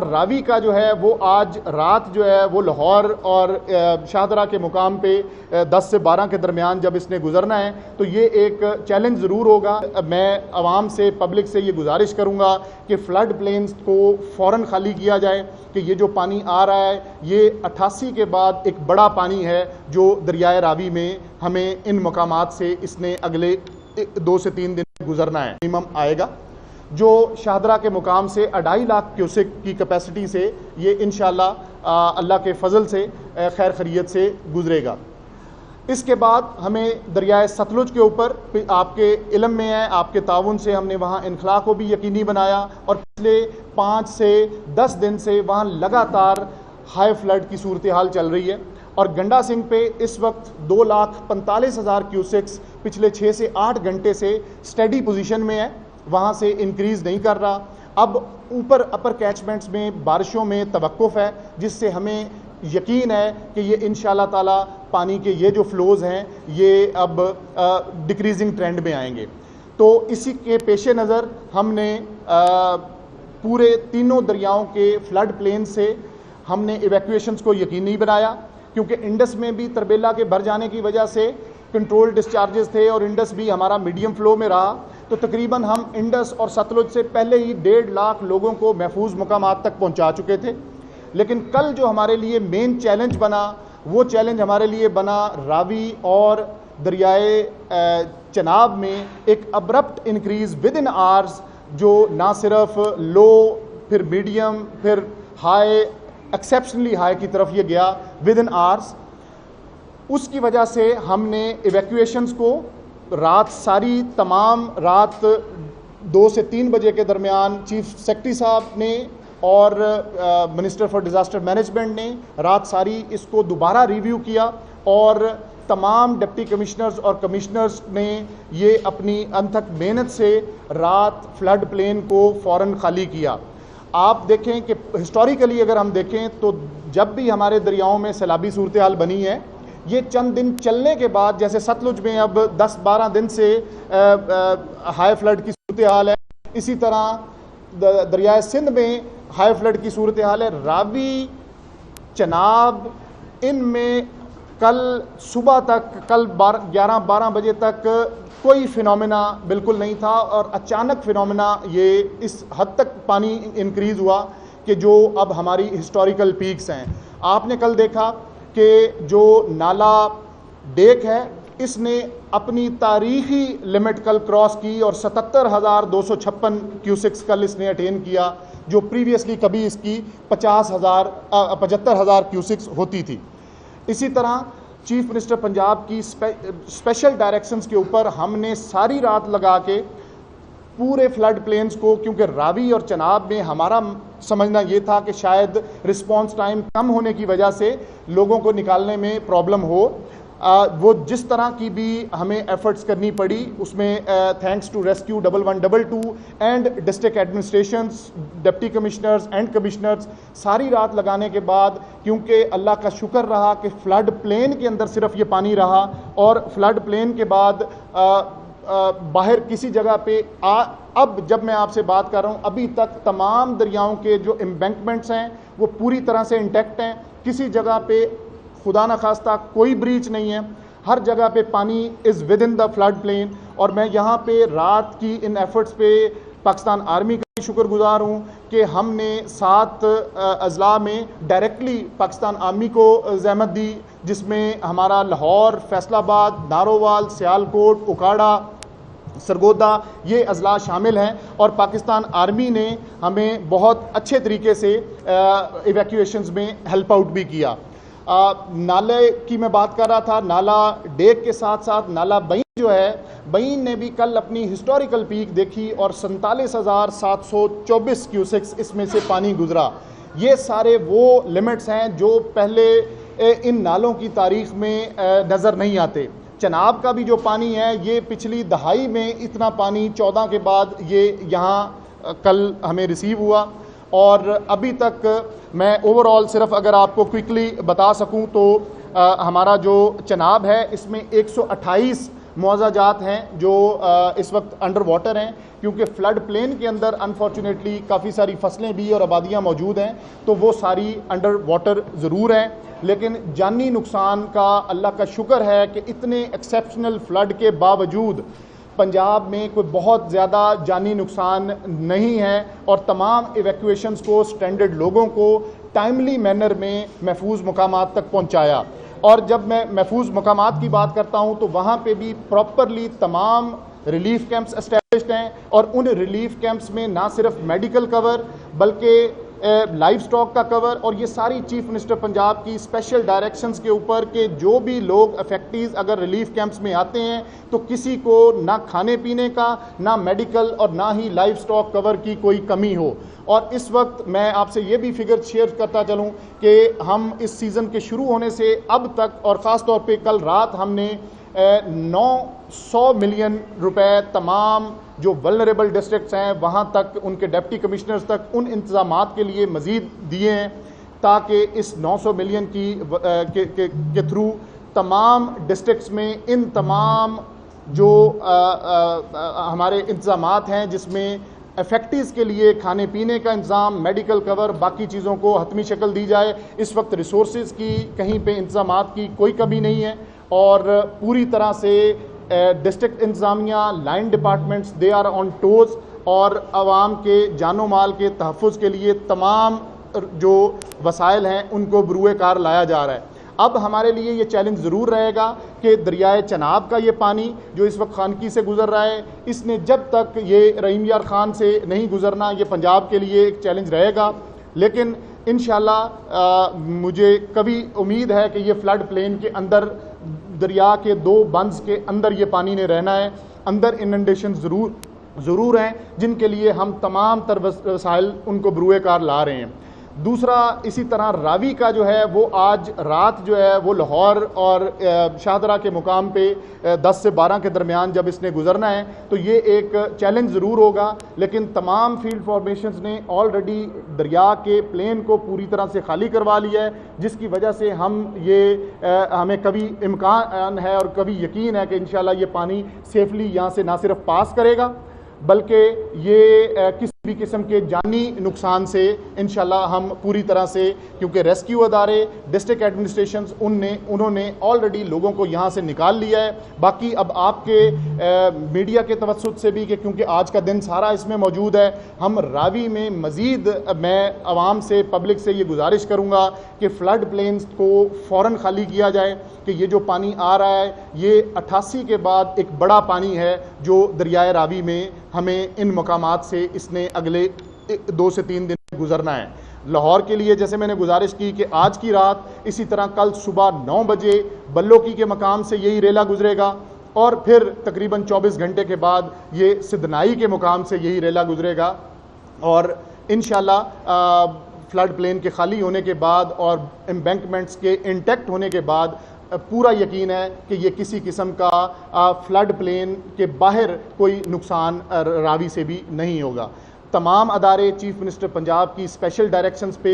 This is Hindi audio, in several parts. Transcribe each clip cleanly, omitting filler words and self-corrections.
रावी का जो है वो आज रात जो है वो लाहौर और शाहदरा के मुकाम पे 10 से 12 के दरमियान जब इसने गुजरना है तो ये एक चैलेंज ज़रूर होगा। मैं आवाम से, पब्लिक से ये गुजारिश करूँगा कि फ़्लड प्लेन्स को फ़ौरन खाली किया जाए कि ये जो पानी आ रहा है ये 88 के बाद एक बड़ा पानी है जो दरियाए रावी में हमें इन मकामात से इसने अगले 2 से 3 दिन गुजरना है। मिनिमम आएगा जो शाहदरा के मुकाम से 2.5 लाख क्यूसेक की कैपेसिटी से ये इंशाअल्लाह अल्लाह के फजल से खैर खैरियत से गुजरेगा। इसके बाद हमें दरियाए सतलुज के ऊपर आपके इल्म में है, आपके ताउन से हमने वहाँ इनखला को भी यकीनी बनाया और पिछले 5 से 10 दिन से वहाँ लगातार हाई फ्लड की सूरत हाल चल रही है और गंडा सिंह पे इस वक्त 2,45,000 क्यूसेक्स पिछले 6 से 8 घंटे से स्टडी पोजीशन में है, वहाँ से इंक्रीज़ नहीं कर रहा। अब ऊपर अपर कैचमेंट्स में बारिशों में तवक्कुफ़ है जिससे हमें यकीन है कि ये इंशाअल्लाह ताला पानी के ये जो फ्लोज़ हैं ये अब डिक्रीजिंग ट्रेंड में आएंगे। तो इसी के पेश नज़र हमने पूरे तीनों दरियाओं के फ्लड प्लेन से हमने इवैक्यूएशंस को यकीनी बनाया क्योंकि इंडस में भी तरबेला के भर जाने की वजह से कंट्रोल डिस्चार्जेस थे और इंडस भी हमारा मीडियम फ्लो में रहा तो तकरीबन हम इंडस और सतलुज से पहले ही 1.5 लाख लोगों को महफूज मुकामात तक पहुंचा चुके थे। लेकिन कल जो हमारे लिए मेन चैलेंज बना वो चैलेंज हमारे लिए बना रावी और दरियाए चनाब में एक abrupt increase with in hours जो ना सिर्फ लो फिर मीडियम फिर हाई एक्सेप्शनली हाई की तरफ ये गया विद इन आवर्स। उसकी वजह से हमने इवैक्यूएशंस को रात सारी तमाम रात 2 से 3 बजे के दरमियान चीफ सेक्रेटरी साहब ने और मिनिस्टर फॉर डिज़ास्टर मैनेजमेंट ने रात सारी इसको दोबारा रिव्यू किया और तमाम डिप्टी कमिश्नर्स और कमिश्नर्स ने ये अपनी अनथक मेहनत से रात फ्लड प्लेन को फ़ौरन खाली किया। आप देखें कि हिस्टोरिकली अगर हम देखें तो जब भी हमारे दरियाओं में सैलाबी सूरत हाल बनी है ये चंद दिन चलने के बाद, जैसे सतलुज में अब 10-12 दिन से हाई फ्लड की सूरत हाल है, इसी तरह दरियाए सिंध में हाई फ्लड की सूरत हाल है। रावी, चनाब, इनमें कल सुबह तक, कल 11-12 बजे तक कोई फिनोमेना बिल्कुल नहीं था और अचानक फिनोमेना ये इस हद तक पानी इंक्रीज़ हुआ कि जो अब हमारी हिस्टोरिकल पीक्स हैं। आपने कल देखा कि जो नाला डेक है इसने अपनी तारीखी लिमिट कल क्रॉस की और 77,256 क्यूसेक्स कल इसने अटेन किया जो प्रीवियसली कभी इसकी 75,000 क्यूसेक्स होती थी। इसी तरह चीफ मिनिस्टर पंजाब की स्पेशल डायरेक्शंस के ऊपर हमने सारी रात लगा के पूरे फ्लड प्लेन्स को, क्योंकि रावी और चनाब में हमारा समझना ये था कि शायद रिस्पांस टाइम कम होने की वजह से लोगों को निकालने में प्रॉब्लम हो, वो जिस तरह की भी हमें एफर्ट्स करनी पड़ी उसमें thanks to rescue 1122 and district administrations, deputy commissioners and commissioners सारी रात लगाने के बाद, क्योंकि अल्लाह का शुक्र रहा कि फ्लड प्लेन के अंदर सिर्फ ये पानी रहा और फ्लड प्लेन के बाद बाहर किसी जगह पे अब जब मैं आपसे बात कर रहा हूँ अभी तक तमाम दरियाओं के जो एम्बैंकमेंट्स हैं वो पूरी तरह से इंटैक्ट हैं। किसी जगह पे खुदा न खास्ता कोई ब्रीच नहीं है, हर जगह पे पानी is with in the flood plain. और मैं यहाँ पे रात की इन एफर्ट्स पे पाकिस्तान आर्मी का शुक्रगुजार हूँ कि हमने 7 अजला में डायरेक्टली पाकिस्तान आर्मी को ज़हमत दी, जिसमें हमारा लाहौर, फैसलाबाद, नारोवाल, सियालकोट, उकाड़ा, सरगोदा ये अजला शामिल हैं और पाकिस्तान आर्मी ने हमें बहुत अच्छे तरीके से इवैक्यूएशंस में हेल्प आउट भी किया। नाले की मैं बात कर रहा था, नाला डेक के साथ साथ नाला बईन जो है, बईन ने भी कल अपनी हिस्टोरिकल पीक देखी और 47,724 क्यूसेक्स इसमें से पानी गुजरा। ये सारे वो लिमिट्स हैं जो पहले इन नालों की तारीख में नज़र नहीं आते। चनाब का भी जो पानी है ये पिछली दहाई में इतना पानी 14 के बाद ये यहाँ कल हमें रिसीव हुआ और अभी तक मैं ओवरऑल सिर्फ अगर आपको क्विकली बता सकूं तो हमारा जो चनाब है इसमें 128 मुआवजा जात हैं जो इस वक्त अंडर वाटर हैं, क्योंकि फ्लड प्लेन के अंदर अनफॉर्चुनेटली काफ़ी सारी फसलें भी और आबादियाँ मौजूद हैं, तो वो सारी अंडर वाटर ज़रूर हैं। लेकिन जानी नुकसान का अल्लाह का शुक्र है कि इतने एक्सेप्शनल फ्लड के बावजूद पंजाब में कोई बहुत ज़्यादा जानी नुकसान नहीं है और तमाम इवैक्यूएशंस को, स्टैंडर्ड लोगों को टाइमली मैनर में महफूज मकामात तक पहुँचाया। और जब मैं महफूज मकामात की बात करता हूँ तो वहाँ पे भी प्रॉपरली तमाम रिलीफ कैंप्स एस्टैब्लिश्ड हैं और उन रिलीफ कैंप्स में ना सिर्फ मेडिकल कवर बल्कि लाइव स्टॉक का कवर, और ये सारी चीफ मिनिस्टर पंजाब की स्पेशल डायरेक्शंस के ऊपर कि जो भी लोग अफेक्टीज अगर रिलीफ कैंप्स में आते हैं तो किसी को ना खाने पीने का, ना मेडिकल और ना ही लाइव स्टॉक कवर की कोई कमी हो। और इस वक्त मैं आपसे ये भी फिगर शेयर करता चलूँ कि हम इस सीज़न के शुरू होने से अब तक, और ख़ास तौर पे कल रात हमने 900 मिलियन रुपए तमाम जो वल्नरेबल डिस्ट्रिक्ट्स हैं वहाँ तक, उनके डिप्टी कमिश्नर्स तक उन इंतज़ामात के लिए मज़ीद दिए हैं ताकि इस 900 मिलियन के थ्रू तमाम डिस्ट्रिक्ट्स में इन तमाम जो हमारे इंतज़ामात हैं जिसमें अफेक्टीज़ के लिए खाने पीने का इंतज़ाम, मेडिकल कवर, बाकी चीज़ों को हतमी शक्ल दी जाए। इस वक्त रिसोर्सेज की कहीं पे इंतज़ामात की कोई कमी नहीं है और पूरी तरह से डिस्ट्रिक्ट इंतज़ामिया, line departments they are on toes और आवाम के जानो माल के तहफ़्फ़ुज़ के लिए तमाम जो वसाइल हैं उनको बरूए कार लाया जा रहा है। अब हमारे लिए ये चैलेंज ज़रूर रहेगा कि दरियाए चनाब का ये पानी जो इस वक्त खानकी से गुज़र रहा है, इसने जब तक ये रहीम यार ख़ान से नहीं गुज़रना, ये पंजाब के लिए एक चैलेंज रहेगा। लेकिन इंशाल्लाह मुझे कभी उम्मीद है कि ये फ्लड प्लेन के अंदर, दरिया के 2 बंद्स के अंदर ये पानी ने रहना है। अंदर इनंडेशन ज़रूर हैं जिनके लिए हम तमाम तर वसाइल उनको बरूए कार ला रहे हैं। दूसरा, इसी तरह रावी का जो है वो आज रात जो है वो लाहौर और शाहदरा के मुकाम पे 10 से 12 के दरमियान जब इसने गुजरना है तो ये एक चैलेंज ज़रूर होगा। लेकिन तमाम फील्ड फॉर्मेशंस ने ऑलरेडी दरिया के प्लेन को पूरी तरह से खाली करवा लिया है, जिसकी वजह से हमें कभी इम्कान है और कभी यकीन है कि इंशाल्लाह ये पानी सेफली यहाँ से ना सिर्फ पास करेगा बल्कि ये किसी भी किस्म के जानी नुकसान से इंशाल्लाह हम पूरी तरह से, क्योंकि रेस्क्यू अदारे, डिस्ट्रिक्ट एडमिनिस्ट्रेशंस उन्होंने ऑलरेडी लोगों को यहाँ से निकाल लिया है। बाकी अब आपके मीडिया के तवस्सुत से भी, कि क्योंकि आज का दिन सारा इसमें मौजूद है, हम रावी में मज़ीद, मैं आवाम से, पब्लिक से ये गुजारिश करूँगा कि फ़्लड प्लेन्स को फ़ौरन खाली किया जाए कि ये जो पानी आ रहा है ये 88 के बाद एक बड़ा पानी है जो दरियाए रावी में हमें इन मकामात से इसने अगले 2 से 3 दिन गुजरना है। लाहौर के लिए जैसे मैंने गुजारिश की कि आज की रात, इसी तरह कल सुबह 9 बजे बल्लोकी के मकाम से यही रेला गुजरेगा और फिर तकरीबन 24 घंटे के बाद ये सिदनाई के मुकाम से यही रेला गुजरेगा। और इंशाल्लाह फ्लड प्लेन के खाली होने के बाद और एम्बैंकमेंट्स के इंटैक्ट होने के बाद पूरा यकीन है कि ये किसी किस्म का फ्लड प्लेन के बाहर कोई नुकसान रावी से भी नहीं होगा। तमाम अदारे चीफ मिनिस्टर पंजाब की स्पेशल डायरेक्शंस पे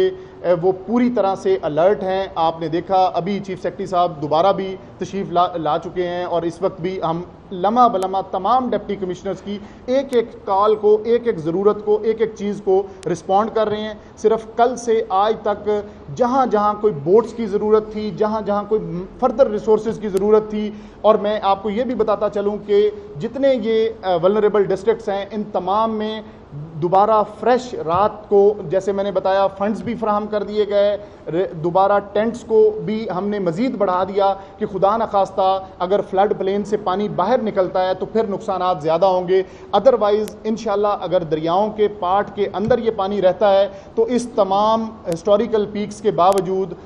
वो पूरी तरह से अलर्ट हैं। आपने देखा अभी चीफ सेक्रेटरी साहब दोबारा भी तशरीफ़ ला चुके हैं और इस वक्त भी हम लम्हा बलम्हा तमाम डिप्टी कमिश्नर्स की एक एक कॉल को, एक एक ज़रूरत को, एक एक चीज़ को रिस्पॉन्ड कर रहे हैं। सिर्फ कल से आज तक जहाँ जहाँ कोई बोट्स की ज़रूरत थी, जहाँ जहाँ कोई फर्दर रिसोर्सेज की ज़रूरत थी, और मैं आपको ये भी बताता चलूँ कि जितने ये वल्नरेबल डिस्ट्रिक्ट्स हैं इन तमाम में दोबारा फ्रेश रात को, जैसे मैंने बताया, फंड्स भी फराहम कर दिए गए, दोबारा टेंट्स को भी हमने मज़ीद बढ़ा दिया कि खुदा न खास्ता अगर फ्लड प्लेन से पानी बाहर निकलता है तो फिर नुकसानात ज़्यादा होंगे। अदरवाइज़ इंशाल्लाह अगर दरियाओं के पार्ट के अंदर ये पानी रहता है तो इस तमाम हिस्टोरिकल पीक्स के बावजूद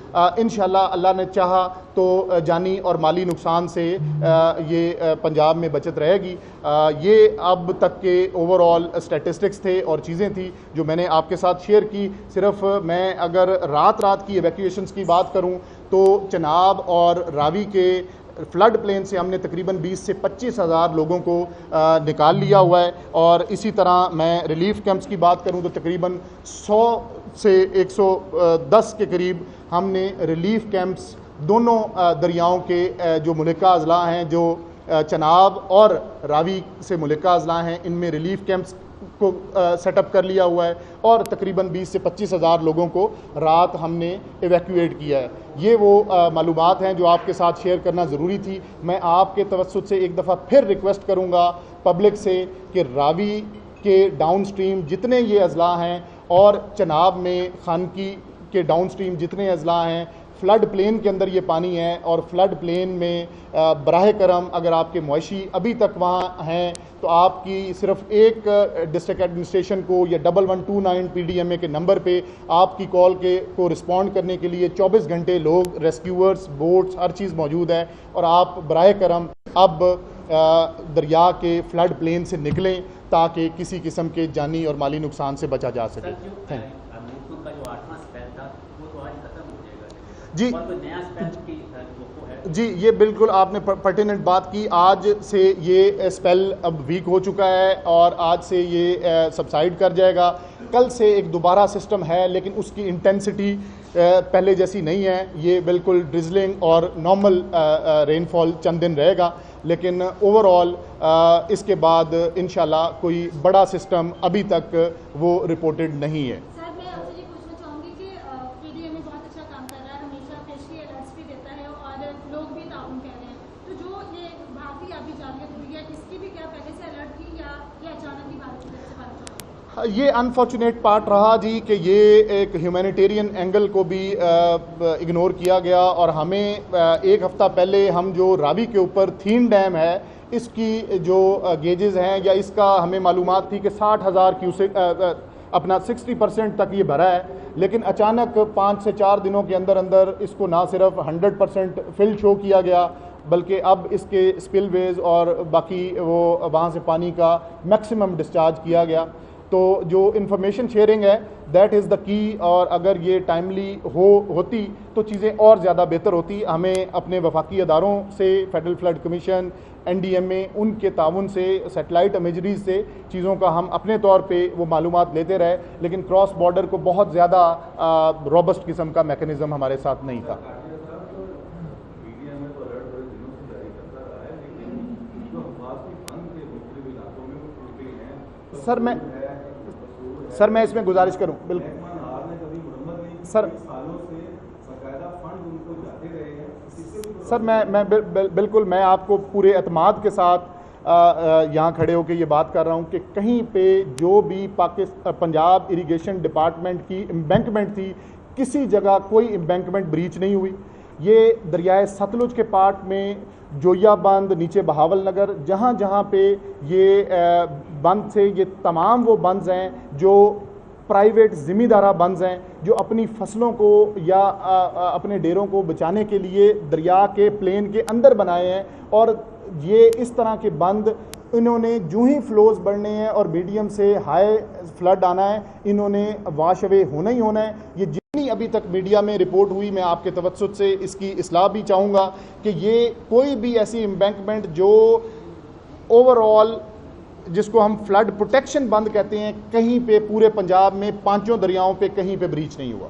इंशाल्लाह अल्लाह ने चाहा तो जानी और माली नुकसान से ये पंजाब में बचत रहेगी। ये अब तक के ओवरऑल स्टैटिस्टिक्स थे और चीज़ें थी जो मैंने आपके साथ शेयर की। सिर्फ मैं अगर रात की एवैक्यूएशंस की बात करूं तो चनाब और रावी के फ्लड प्लेन से हमने तकरीबन 20 से 25 हज़ार लोगों को निकाल लिया हुआ है। और इसी तरह मैं रिलीफ कैंप्स की बात करूं तो तकरीबन 100 से 110 के करीब हमने रिलीफ कैंप्स दोनों दरियाओं के जो मुल्का अज़ला हैं जो चनाब और रावी से मुल्का अजला हैं, इनमें रिलीफ कैंप्स को सेटअप कर लिया हुआ है और तकरीबन 20 से 25 हज़ार लोगों को रात हमने एवैक्यूएट किया है। ये वो मालूमात हैं जो आपके साथ शेयर करना ज़रूरी थी। मैं आपके तवज्जुह से एक दफ़ा फिर रिक्वेस्ट करूँगा पब्लिक से कि रावी के डाउन स्ट्रीम जितने ये अजला हैं और चनाब में खानकी के डाउन स्ट्रीम जितने अजला हैं, फ्लड प्लेन के अंदर ये पानी है और फ्लड प्लेन में बराह करम अगर आपके मुआशी अभी तक वहाँ हैं तो आपकी सिर्फ एक डिस्ट्रिक्ट एडमिनिस्ट्रेशन को या 1129 PDMA के नंबर पे आपकी कॉल को रिस्पॉन्ड करने के लिए 24 घंटे लोग, रेस्क्यूअर्स, बोट्स, हर चीज़ मौजूद है और आप बराह करम अब दरिया के फ्लड प्लेन से निकलें ताकि किसी किस्म के जानी और माली नुकसान से बचा जा सके। थैंक यू जी, ये बिल्कुल आपने पर्टिनेंट बात की। आज से ये स्पेल अब वीक हो चुका है और आज से ये सबसाइड कर जाएगा। कल से एक दोबारा सिस्टम है लेकिन उसकी इंटेंसिटी पहले जैसी नहीं है। ये बिल्कुल ड्रिजलिंग और नॉर्मल रेनफॉल चंद दिन रहेगा, लेकिन ओवरऑल इसके बाद इंशाल्लाह कोई बड़ा सिस्टम अभी तक वो रिपोर्टेड नहीं है। ये अनफॉर्चुनेट पार्ट रहा जी कि ये एक ह्यूमैनिटेरियन एंगल को भी इग्नोर किया गया और हमें एक हफ़्ता पहले हम जो रावी के ऊपर थीन डैम है इसकी जो गेजेस हैं या इसका हमें मालूमात थी कि 60,000 क्यूसेक अपना 60% तक ये भरा है, लेकिन अचानक 5 से 4 दिनों के अंदर अंदर इसको ना सिर्फ 100% फिल शो किया गया बल्कि अब इसके स्पिलवेज और बाकी वो वहाँ से पानी का मैक्सिमम डिस्चार्ज किया गया। तो जो इंफॉर्मेशन शेयरिंग है दैट इज़ द की, और अगर ये टाइमली होती तो चीज़ें और ज़्यादा बेहतर होती। हमें अपने वफाकी अदारों से, फेडरल फ्लड कमीशन, NDMA, उनके ताउन से, सेटेलाइट इमेजरीज से चीज़ों का हम अपने तौर पे वो मालूमात लेते रहे, लेकिन क्रॉस बॉर्डर को बहुत ज़्यादा रॉबस्ट किस्म का मैकेनिज़्म हमारे साथ नहीं था। सर मैं इसमें गुजारिश करूं, बिल्कुल सर मैं बिल्कुल मैं आपको पूरे एतमाद के साथ यहाँ खड़े होकर ये बात कर रहा हूँ कि कहीं पे जो भी पंजाब इरिगेशन डिपार्टमेंट की एम्बैंकमेंट थी, किसी जगह कोई एम्बैंकमेंट ब्रीच नहीं हुई। ये दरियाए सतलुज के पार्ट में जोया बंद, नीचे बहावल नगर, जहाँ जहाँ पे ये बंद से, ये तमाम वो बंद हैं जो प्राइवेट ज़िम्मेदारा बंद हैं जो अपनी फसलों को या अपने डेरों को बचाने के लिए दरिया के प्लेन के अंदर बनाए हैं। और ये इस तरह के बंद इन्होंने जो ही फ्लोज बढ़ने हैं और मीडियम से हाई फ्लड आना है, इन्होंने वाश अवे होना ही होना है। ये जितनी अभी तक मीडिया में रिपोर्ट हुई, मैं आपके तवज्जुह से इसकी इस्लाह भी चाहूँगा कि ये कोई भी ऐसी एम्बैंकमेंट जो ओवरऑल जिसको हम फ्लड प्रोटेक्शन बंद कहते हैं, कहीं पे पूरे पंजाब में 5 दरियाओं पे कहीं पे ब्रीच नहीं हुआ।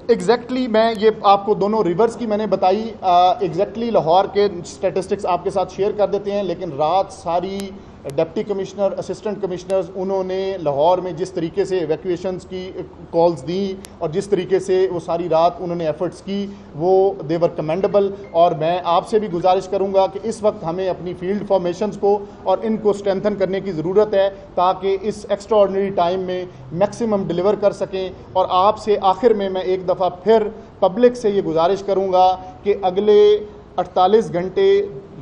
एग्जैक्टली मैं ये आपको दोनों रिवर्स की मैंने बताई। एग्जैक्टली लाहौर के स्टैटिस्टिक्स आपके साथ शेयर कर देते हैं, लेकिन रात सारी डिप्टी कमिश्नर, असिस्टेंट कमिश्नर्स, उन्होंने लाहौर में जिस तरीके से एवैक्यूएशंस की कॉल्स दी और जिस तरीके से वो सारी रात उन्होंने एफर्ट्स की, वो देवर कमेंडेबल। और मैं आपसे भी गुजारिश करूंगा कि इस वक्त हमें अपनी फील्ड फॉर्मेशंस को और इनको स्ट्रेंथन करने की ज़रूरत है ताकि इस एक्स्ट्राऑर्डिनरी टाइम में मैक्सिमम डिलीवर कर सकें। और आपसे आखिर में मैं एक दफ़ा फिर पब्लिक से ये गुजारिश करूँगा कि अगले 48 घंटे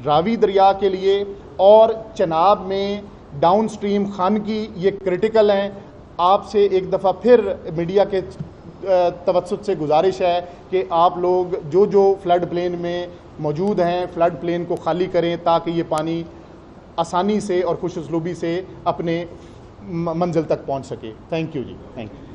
रावी दरिया के लिए और चनाब में डाउन स्ट्रीम खानगी ये क्रिटिकल हैं। आपसे एक दफ़ा फिर मीडिया के तवज्जुह से गुजारिश है कि आप लोग जो जो फ्लड प्लेन में मौजूद हैं, फ्लड प्लेन को खाली करें ताकि ये पानी आसानी से और खुश उसलूबी से अपने मंजिल तक पहुंच सके। थैंक यू जी, थैंक यू।